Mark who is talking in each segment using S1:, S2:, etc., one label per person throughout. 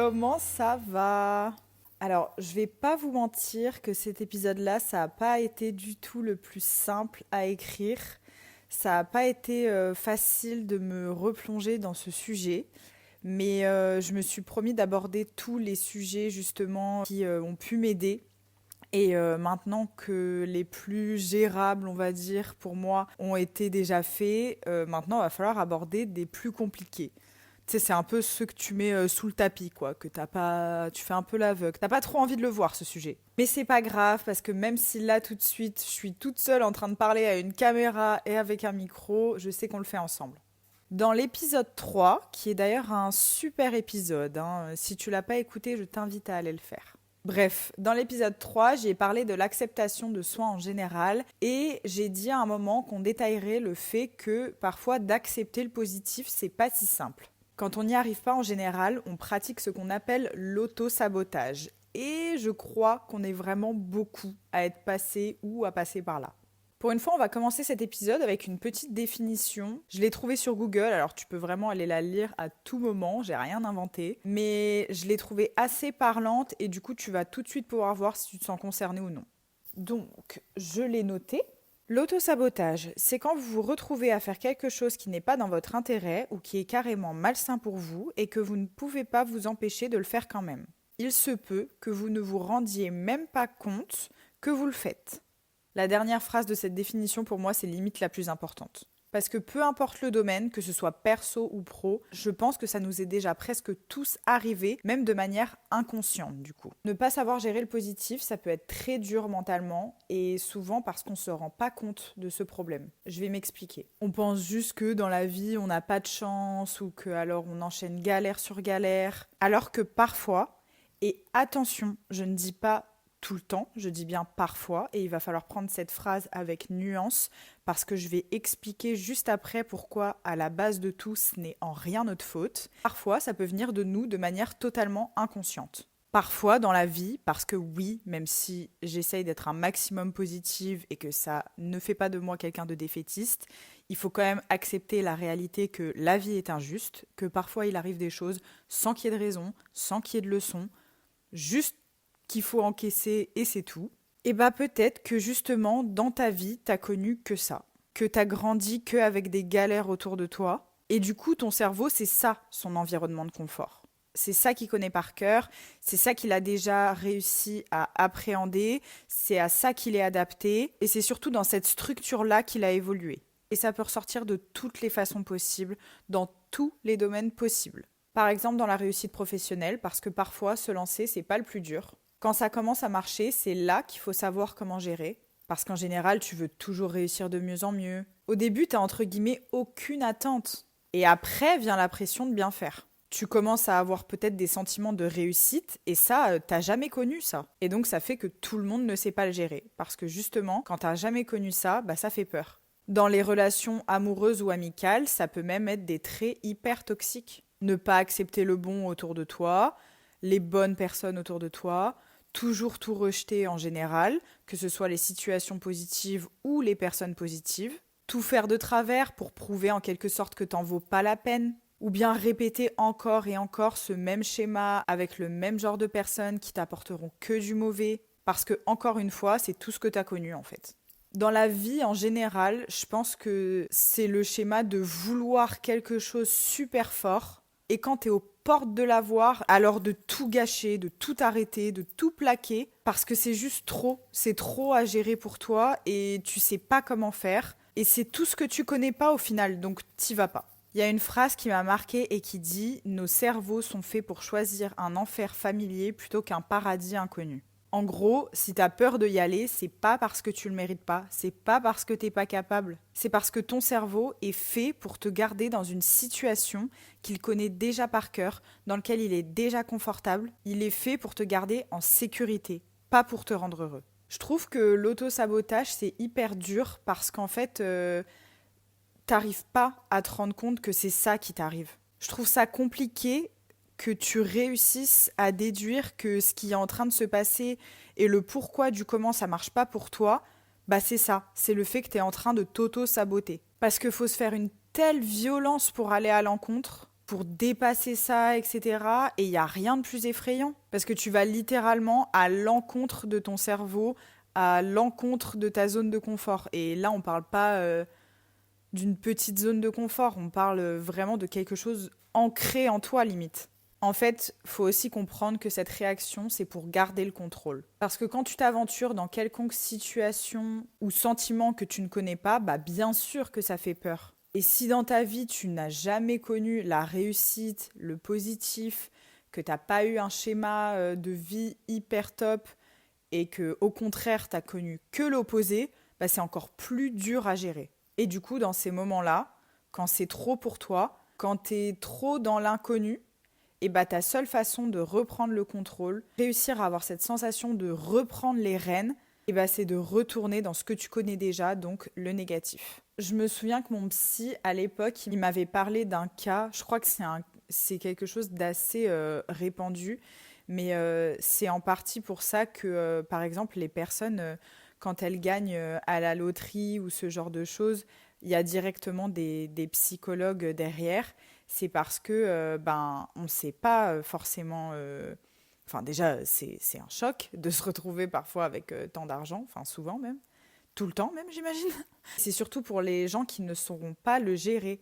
S1: Comment ça va? Alors, je vais pas vous mentir que cet épisode-là, ça n'a pas été du tout le plus simple à écrire. Ça n'a pas été facile de me replonger dans ce sujet, mais je me suis promis d'aborder tous les sujets justement qui ont pu m'aider. Et maintenant que les plus gérables, on va dire, pour moi, ont été déjà faits, maintenant il va falloir aborder des plus compliqués. Tu sais, c'est un peu ceux que tu mets sous le tapis, quoi, que t'as pas, tu fais un peu l'aveugle. T'as pas trop envie de le voir, ce sujet. Mais c'est pas grave, parce que même si là, tout de suite, je suis toute seule en train de parler à une caméra et avec un micro, je sais qu'on le fait ensemble. Dans l'épisode 3, qui est d'ailleurs un super épisode, hein, si tu l'as pas écouté, je t'invite à aller le faire. Bref, dans l'épisode 3, j'ai parlé de l'acceptation de soi en général et j'ai dit à un moment qu'on détaillerait le fait que parfois d'accepter le positif, c'est pas si simple. Quand on n'y arrive pas en général, on pratique ce qu'on appelle l'auto-sabotage. Et je crois qu'on est vraiment beaucoup à être passé ou à passer par là. Pour une fois, on va commencer cet épisode avec une petite définition. Je l'ai trouvée sur Google, alors tu peux vraiment aller la lire à tout moment, j'ai rien inventé. Mais je l'ai trouvée assez parlante et du coup, tu vas tout de suite pouvoir voir si tu te sens concerné ou non. Donc, je l'ai noté. L'autosabotage, c'est quand vous vous retrouvez à faire quelque chose qui n'est pas dans votre intérêt ou qui est carrément malsain pour vous et que vous ne pouvez pas vous empêcher de le faire quand même. Il se peut que vous ne vous rendiez même pas compte que vous le faites. La dernière phrase de cette définition, pour moi, c'est limite la plus importante. Parce que peu importe le domaine, que ce soit perso ou pro, je pense que ça nous est déjà presque tous arrivé, même de manière inconsciente du coup. Ne pas savoir gérer le positif, ça peut être très dur mentalement et souvent parce qu'on ne se rend pas compte de ce problème. Je vais m'expliquer. On pense juste que dans la vie, on n'a pas de chance ou que alors on enchaîne galère sur galère, alors que parfois, et attention, je ne dis pas tout le temps, je dis bien parfois, et il va falloir prendre cette phrase avec nuance parce que je vais expliquer juste après pourquoi à la base de tout ce n'est en rien notre faute. Parfois ça peut venir de nous de manière totalement inconsciente. Parfois dans la vie, parce que oui, même si j'essaye d'être un maximum positive et que ça ne fait pas de moi quelqu'un de défaitiste, il faut quand même accepter la réalité que la vie est injuste, que parfois il arrive des choses sans qu'il y ait de raison, sans qu'il y ait de leçon, juste qu'il faut encaisser et c'est tout, et bah peut-être que justement dans ta vie, t'as connu que ça, que t'as grandi que avec des galères autour de toi, et du coup ton cerveau c'est ça son environnement de confort. C'est ça qu'il connaît par cœur, c'est ça qu'il a déjà réussi à appréhender, c'est à ça qu'il est adapté, et c'est surtout dans cette structure-là qu'il a évolué. Et ça peut ressortir de toutes les façons possibles, dans tous les domaines possibles. Par exemple dans la réussite professionnelle, parce que parfois se lancer c'est pas le plus dur. Quand ça commence à marcher, c'est là qu'il faut savoir comment gérer. Parce qu'en général, tu veux toujours réussir de mieux en mieux. Au début, t'as entre guillemets aucune attente. Et après vient la pression de bien faire. Tu commences à avoir peut-être des sentiments de réussite, et ça, t'as jamais connu ça. Et donc ça fait que tout le monde ne sait pas le gérer. Parce que justement, quand t'as jamais connu ça, bah ça fait peur. Dans les relations amoureuses ou amicales, ça peut même être des traits hyper toxiques. Ne pas accepter le bon autour de toi, les bonnes personnes autour de toi, toujours tout rejeter en général, que ce soit les situations positives ou les personnes positives, tout faire de travers pour prouver en quelque sorte que t'en vaux pas la peine, ou bien répéter encore et encore ce même schéma avec le même genre de personnes qui t'apporteront que du mauvais, parce que encore une fois, c'est tout ce que t'as connu en fait. Dans la vie en général, je pense que c'est le schéma de vouloir quelque chose super fort, et quand t'es aux portes de l'avoir, alors de tout gâcher, de tout arrêter, de tout plaquer, parce que c'est juste trop, c'est trop à gérer pour toi et tu sais pas comment faire. Et c'est tout ce que tu connais pas au final, donc t'y vas pas. Il y a une phrase qui m'a marquée et qui dit « Nos cerveaux sont faits pour choisir un enfer familier plutôt qu'un paradis inconnu ». En gros, si t'as peur de y aller, c'est pas parce que tu le mérites pas, c'est pas parce que t'es pas capable, c'est parce que ton cerveau est fait pour te garder dans une situation qu'il connaît déjà par cœur, dans laquelle il est déjà confortable, il est fait pour te garder en sécurité, pas pour te rendre heureux. Je trouve que l'auto-sabotage c'est hyper dur parce qu'en fait, t'arrives pas à te rendre compte que c'est ça qui t'arrive. Je trouve ça compliqué que tu réussisses à déduire que ce qui est en train de se passer et le pourquoi du comment ça marche pas pour toi, bah c'est ça, c'est le fait que tu es en train de t'auto-saboter. Parce qu'il faut se faire une telle violence pour aller à l'encontre, pour dépasser ça, etc. Et il n'y a rien de plus effrayant. Parce que tu vas littéralement à l'encontre de ton cerveau, à l'encontre de ta zone de confort. Et là, on ne parle pas d'une petite zone de confort, on parle vraiment de quelque chose ancré en toi, limite. En fait, faut aussi comprendre que cette réaction, c'est pour garder le contrôle. Parce que quand tu t'aventures dans quelconque situation ou sentiment que tu ne connais pas, bah bien sûr que ça fait peur. Et si dans ta vie, tu n'as jamais connu la réussite, le positif, que tu n'as pas eu un schéma de vie hyper top et que au contraire, tu n'as connu que l'opposé, bah c'est encore plus dur à gérer. Et du coup, dans ces moments-là, quand c'est trop pour toi, quand tu es trop dans l'inconnu, et bah ta seule façon de reprendre le contrôle, réussir à avoir cette sensation de reprendre les rênes, et bah c'est de retourner dans ce que tu connais déjà, donc le négatif. Je me souviens que mon psy, à l'époque, il m'avait parlé d'un cas, je crois que c'est quelque chose d'assez répandu, mais c'est en partie pour ça que, par exemple, les personnes, quand elles gagnent à la loterie ou ce genre de choses, il y a directement des psychologues derrière. C'est parce que on ne sait pas forcément. Enfin, déjà, c'est un choc de se retrouver parfois avec tant d'argent, enfin souvent même, tout le temps même, j'imagine. C'est surtout pour les gens qui ne sauront pas le gérer.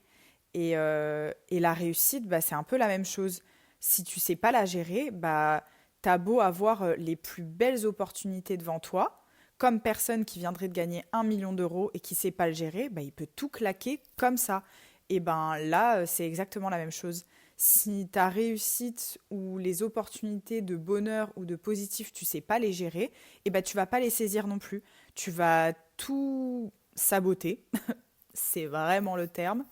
S1: Et la réussite, bah, c'est un peu la même chose. Si tu sais pas la gérer, bah, t'as beau avoir les plus belles opportunités devant toi, comme personne qui viendrait de gagner 1 million d'euros et qui sait pas le gérer, bah, il peut tout claquer comme ça. Et ben là, c'est exactement la même chose. Si ta réussite ou les opportunités de bonheur ou de positif, tu sais pas les gérer, et ben tu vas pas les saisir non plus. Tu vas tout saboter, c'est vraiment le terme,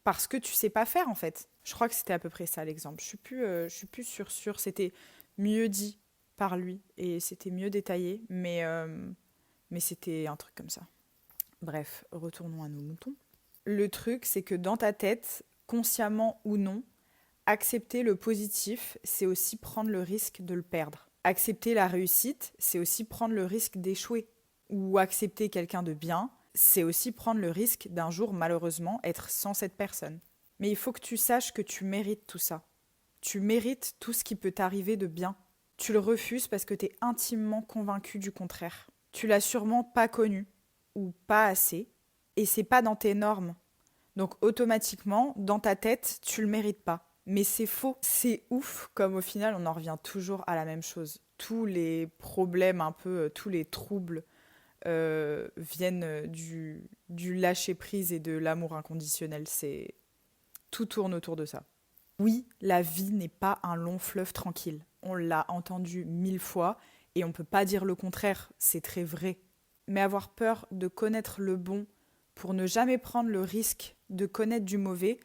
S1: parce que tu sais pas faire en fait. Je crois que c'était à peu près ça l'exemple. Je suis plus sûre. C'était mieux dit par lui et c'était mieux détaillé, mais c'était un truc comme ça. Bref, retournons à nos moutons. Le truc, c'est que dans ta tête, consciemment ou non, accepter le positif, c'est aussi prendre le risque de le perdre. Accepter la réussite, c'est aussi prendre le risque d'échouer. Ou accepter quelqu'un de bien, c'est aussi prendre le risque d'un jour, malheureusement, être sans cette personne. Mais il faut que tu saches que tu mérites tout ça. Tu mérites tout ce qui peut t'arriver de bien. Tu le refuses parce que tu es intimement convaincu du contraire. Tu l'as sûrement pas connu, ou pas assez, et c'est pas dans tes normes. Donc automatiquement, dans ta tête, tu le mérites pas. Mais c'est faux. C'est ouf comme au final, on en revient toujours à la même chose. Tous les problèmes un peu, tous les troubles viennent du lâcher-prise et de l'amour inconditionnel. Tout tourne autour de ça. Oui, la vie n'est pas un long fleuve tranquille. On l'a entendu 1000 fois et on ne peut pas dire le contraire. C'est très vrai. Mais avoir peur de connaître le bon pour ne jamais prendre le risque de connaître du mauvais,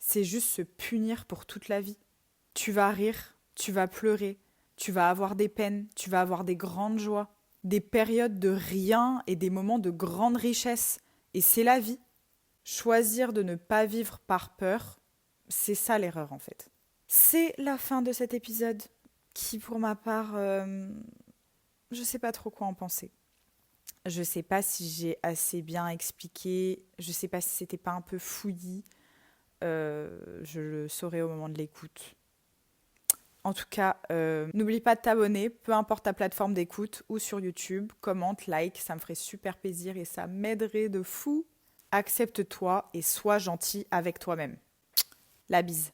S1: c'est juste se punir pour toute la vie. Tu vas rire, tu vas pleurer, tu vas avoir des peines, tu vas avoir des grandes joies, des périodes de rien et des moments de grande richesse. Et c'est la vie. Choisir de ne pas vivre par peur, c'est ça l'erreur en fait. C'est la fin de cet épisode qui, pour ma part, je sais pas trop quoi en penser. Je sais pas si j'ai assez bien expliqué, je sais pas si c'était pas un peu fouillis. Je le saurai au moment de l'écoute. En tout cas, n'oublie pas de t'abonner, peu importe ta plateforme d'écoute ou sur YouTube. Commente, like, ça me ferait super plaisir et ça m'aiderait de fou. Accepte-toi et sois gentil avec toi-même. La bise.